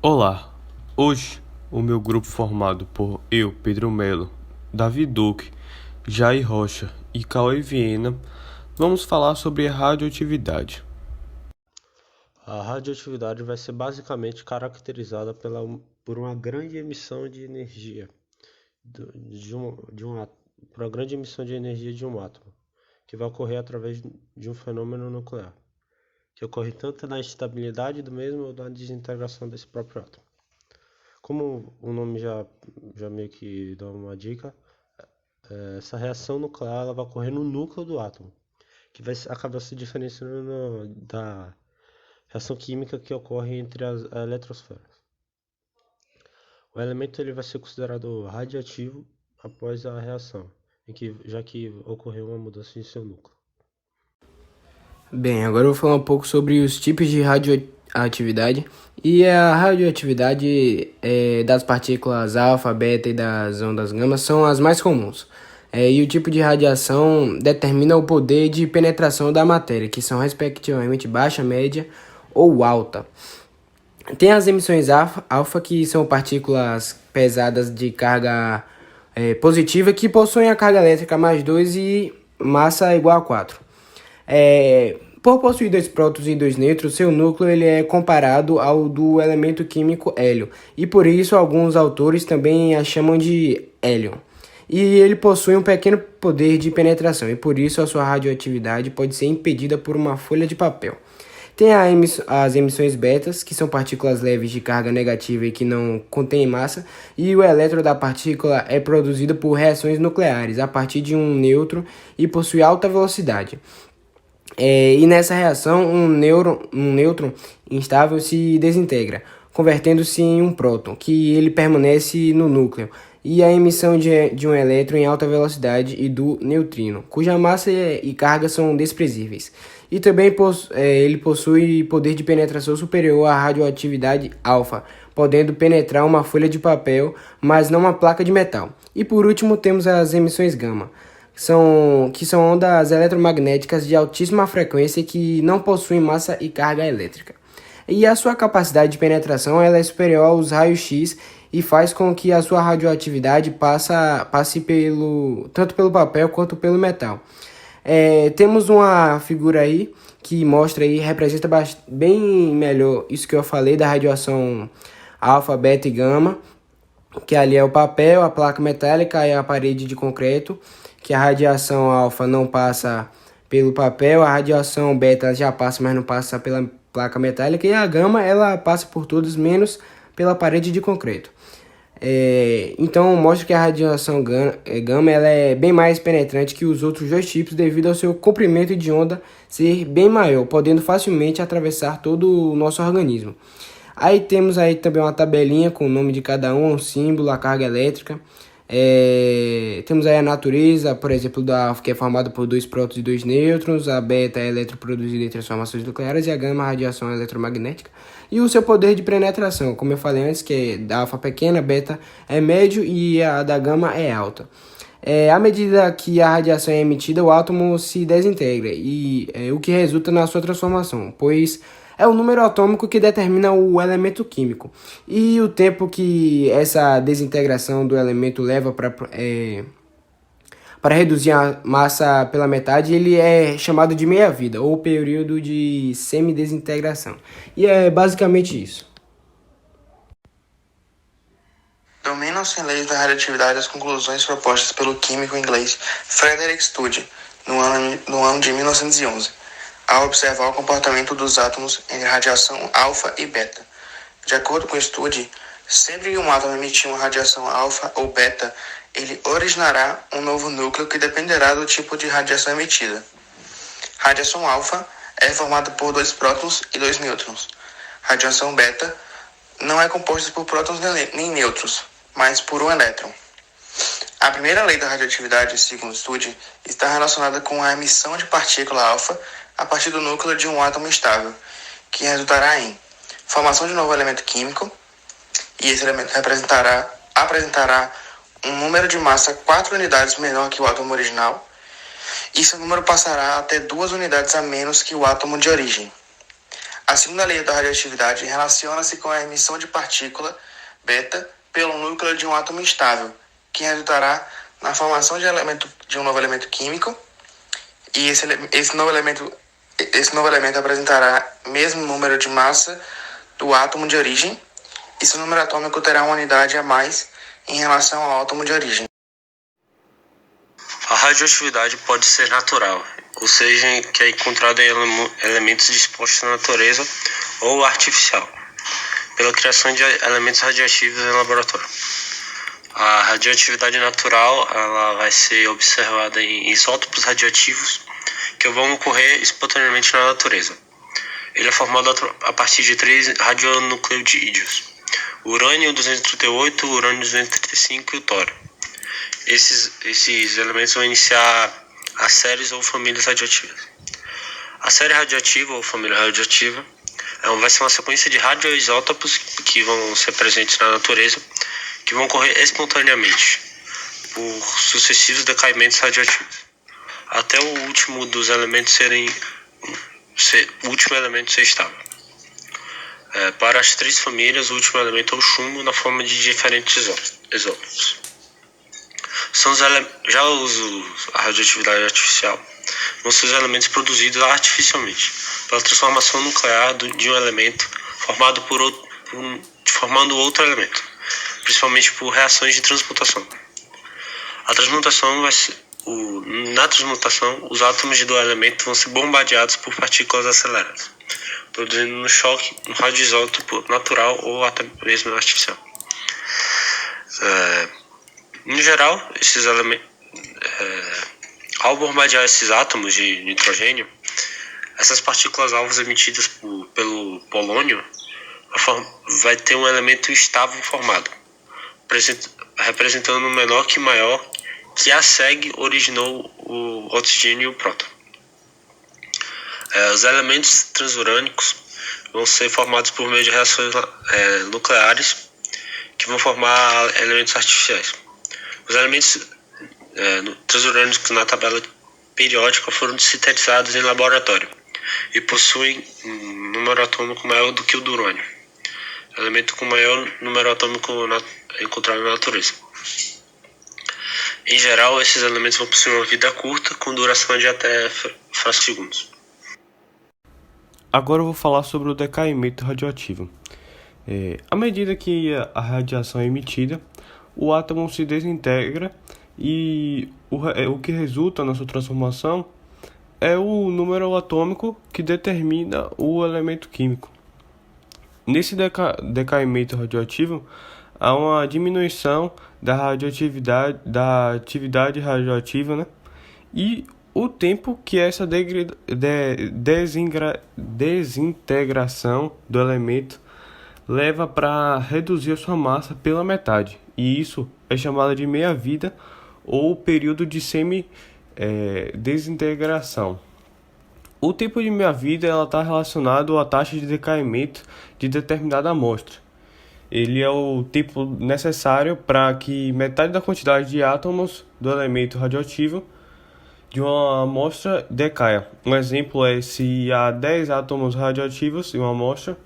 Olá, hoje o meu grupo formado por eu, Pedro Melo, Davi Duque, Jair Rocha e Cauê Viena, vamos falar sobre a radioatividade. A radioatividade vai ser basicamente caracterizada por uma grande emissão de energia por uma grande emissão de energia de um átomo, que vai ocorrer através de um fenômeno nuclear, que ocorre tanto na estabilidade do mesmo ou na desintegração desse próprio átomo. Como o nome já meio que dá uma dica, essa reação nuclear ela vai ocorrer no núcleo do átomo, que vai acabar se diferenciando da reação química que ocorre entre as eletrosferas. O elemento ele vai ser considerado radioativo após a reação, já que ocorreu uma mudança em seu núcleo. Bem, agora eu vou falar um pouco sobre os tipos de radioatividade. E a radioatividade das partículas alfa, beta e das ondas gama são as mais comuns. E o tipo de radiação determina o poder de penetração da matéria, que são respectivamente baixa, média ou alta. Tem as emissões alfa, que são partículas pesadas de carga positiva que possuem a carga elétrica mais 2 e massa igual a 4. Por possuir 2 prótons e 2 nêutrons, seu núcleo ele é comparado ao do elemento químico hélio, e por isso alguns autores também a chamam de hélion. E ele possui um pequeno poder de penetração, e por isso a sua radioatividade pode ser impedida por uma folha de papel. Tem as emissões betas, que são partículas leves de carga negativa e que não contêm massa, e o elétron da partícula é produzido por reações nucleares a partir de um nêutron e possui alta velocidade. E nessa reação, um nêutron instável se desintegra, convertendo-se em um próton, que ele permanece no núcleo, e a emissão de um elétron em alta velocidade e do neutrino, cuja massa e carga são desprezíveis. E também ele possui poder de penetração superior à radioatividade alfa, podendo penetrar uma folha de papel, mas não uma placa de metal. E por último temos as emissões gama, que são ondas eletromagnéticas de altíssima frequência que não possuem massa e carga elétrica. E a sua capacidade de penetração ela é superior aos raios X e faz com que a sua radioatividade passe tanto pelo papel quanto pelo metal. Temos uma figura aí que mostra e representa bem melhor isso que eu falei da radiação alfa, beta e gama, que ali é o papel, a placa metálica e a parede de concreto, que a radiação alfa não passa pelo papel, a radiação beta já passa, mas não passa pela placa metálica, e a gama ela passa por todos menos pela parede de concreto. Então mostra que a radiação gama ela é bem mais penetrante que os outros dois tipos devido ao seu comprimento de onda ser bem maior, podendo facilmente atravessar todo o nosso organismo. Aí temos aí também uma tabelinha com o nome de cada um símbolo, a carga elétrica. Temos aí a natureza, por exemplo, da alfa, que é formada por 2 prótons e 2 nêutrons, a beta é eletroproduzida em transformações nucleares e a gama a radiação eletromagnética. E o seu poder de penetração, como eu falei antes, que é da alfa pequena, beta é médio e a da gama é alta. À medida que a radiação é emitida, o átomo se desintegra, o que resulta na sua transformação, pois é o número atômico que determina o elemento químico. E o tempo que essa desintegração do elemento leva para reduzir a massa pela metade, ele é chamado de meia-vida, ou período de semidesintegração. E é basicamente isso. Dominam-se em leis da radioatividade as conclusões propostas pelo químico inglês Frederick Study no ano de 1911. Ao observar o comportamento dos átomos entre radiação alfa e beta. De acordo com o estudo, sempre que um átomo emitir uma radiação alfa ou beta, ele originará um novo núcleo que dependerá do tipo de radiação emitida. Radiação alfa é formada por 2 prótons e 2 nêutrons. Radiação beta não é composta por prótons nem nêutrons, mas por um elétron. A primeira lei da radioatividade, segundo o estudo, está relacionada com a emissão de partícula alfa a partir do núcleo de um átomo estável, que resultará em formação de um novo elemento químico, e esse elemento apresentará um número de massa 4 unidades menor que o átomo original, e seu número passará a ter 2 unidades a menos que o átomo de origem. A segunda lei da radioatividade relaciona-se com a emissão de partícula beta pelo núcleo de um átomo instável, que resultará na formação de um novo elemento químico, e esse novo elemento apresentará o mesmo número de massa do átomo de origem, e seu número atômico terá uma unidade a mais em relação ao átomo de origem. A radioatividade pode ser natural, ou seja, que é encontrada em elementos dispostos na natureza, ou artificial, pela criação de elementos radioativos em laboratório. A radioatividade natural ela vai ser observada em isótopos radioativos que vão ocorrer espontaneamente na natureza. Ele é formado a partir de 3 radionucleotídeos: o urânio-238, o urânio-235 e o tório. Esses elementos vão iniciar as séries ou famílias radioativas. A série radioativa ou família radioativa vai ser uma sequência de radioisótopos que vão ser presentes na natureza, que vão ocorrer espontaneamente por sucessivos decaimentos radioativos, até o último dos elementos o último elemento ser estável. Para as 3 famílias, o último elemento é o chumbo na forma de diferentes isótopos. A radioatividade artificial vão ser os elementos produzidos artificialmente pela transformação nuclear de um elemento formando outro elemento, principalmente por reações de transmutação. Na transmutação, os átomos do elemento vão ser bombardeados por partículas aceleradas, produzindo um choque, um radioisótopo natural ou até mesmo artificial. Em geral, esses elementos, ao bombardear esses átomos de nitrogênio, essas partículas alvos emitidas pelo polônio vai ter um elemento estável formado, representando um menor que maior, que a SEG originou o oxigênio e o próton. Os elementos transurânicos vão ser formados por meio de reações nucleares que vão formar elementos artificiais. Os elementos transurânicos na tabela periódica foram sintetizados em laboratório e possuem um número atômico maior do que o do urânio, elemento com maior número atômico encontrado na natureza. Em geral, esses elementos vão possuir uma vida curta, com duração de até segundos. Agora eu vou falar sobre o decaimento radioativo. À medida que a radiação é emitida, o átomo se desintegra e o que resulta na sua transformação é o número atômico que determina o elemento químico. Nesse decaimento radioativo, há uma diminuição da atividade radioativa, né? E o tempo que essa desintegração do elemento leva para reduzir a sua massa pela metade. E isso é chamado de meia-vida ou período de desintegração. O tempo de meia-vida está relacionado à taxa de decaimento de determinada amostra. Ele é o tempo necessário para que metade da quantidade de átomos do elemento radioativo de uma amostra decaia. Um exemplo é se há 10 átomos radioativos em uma amostra,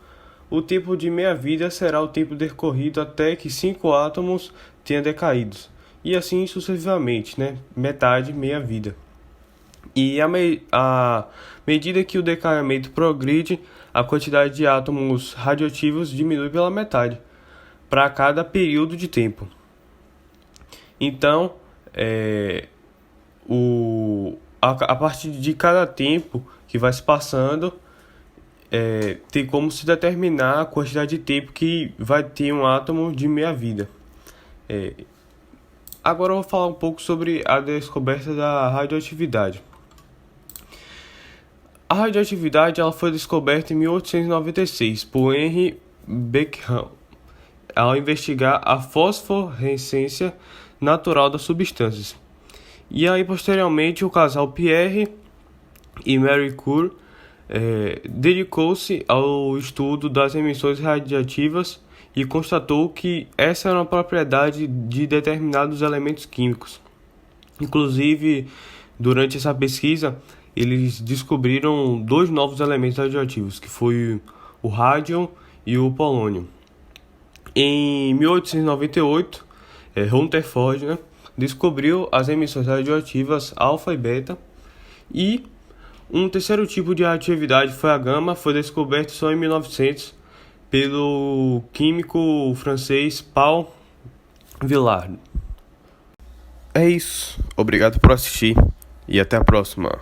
o tempo de meia-vida será o tempo decorrido até que 5 átomos tenham decaído, e assim sucessivamente, né? Metade, meia-vida. E à medida que o decaimento progride, a quantidade de átomos radioativos diminui pela metade, para cada período de tempo. Então, a partir de cada tempo que vai se passando, tem como se determinar a quantidade de tempo que vai ter um átomo de meia-vida. Agora eu vou falar um pouco sobre a descoberta da radioatividade. A radioatividade ela foi descoberta em 1896 por Henry Becquerel, ao investigar a fosforescência natural das substâncias. E aí, posteriormente, o casal Pierre e Marie Curie dedicou-se ao estudo das emissões radiativas e constatou que essa era uma propriedade de determinados elementos químicos. Inclusive, durante essa pesquisa, eles descobriram 2 novos elementos radioativos, que foi o rádio e o polônio. Em 1898, Rutherford, né, descobriu as emissões radioativas alfa e beta, e um terceiro tipo de radioatividade foi a gama, foi descoberto só em 1900 pelo químico francês Paul Villard. É isso, obrigado por assistir e até a próxima.